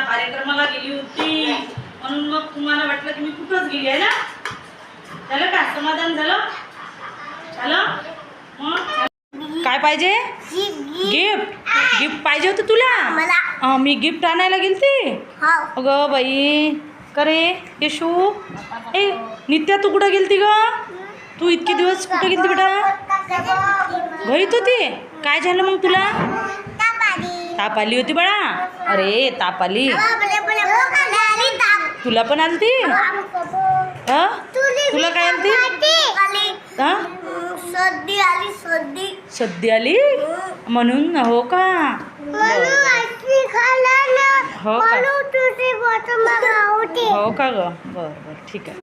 कार्यक्रमाला गेली होती म्हणून मग तुम्हाला वाटलं की मी कुठंच गेली आहे ना. झालं का समाधान झालं? झालं मग काय पाहिजे? गिफ्ट पाहिजे होतं तुला? मी गिफ्ट आणायला गेलती. अगं बाई करे येशू ए नित्या तू कुठं गेलती ग? तू इतके दिवस कुठं गेलती बेटा? घरीच होती. काय झालं मग तुला? ताप आली होती बाळा. अरे ताप आली तुला पण आलती? तुला काय आलती? सर्दी आली म्हणून. हो का? हो का? हो का ग? बरं बरं ठीक आहे.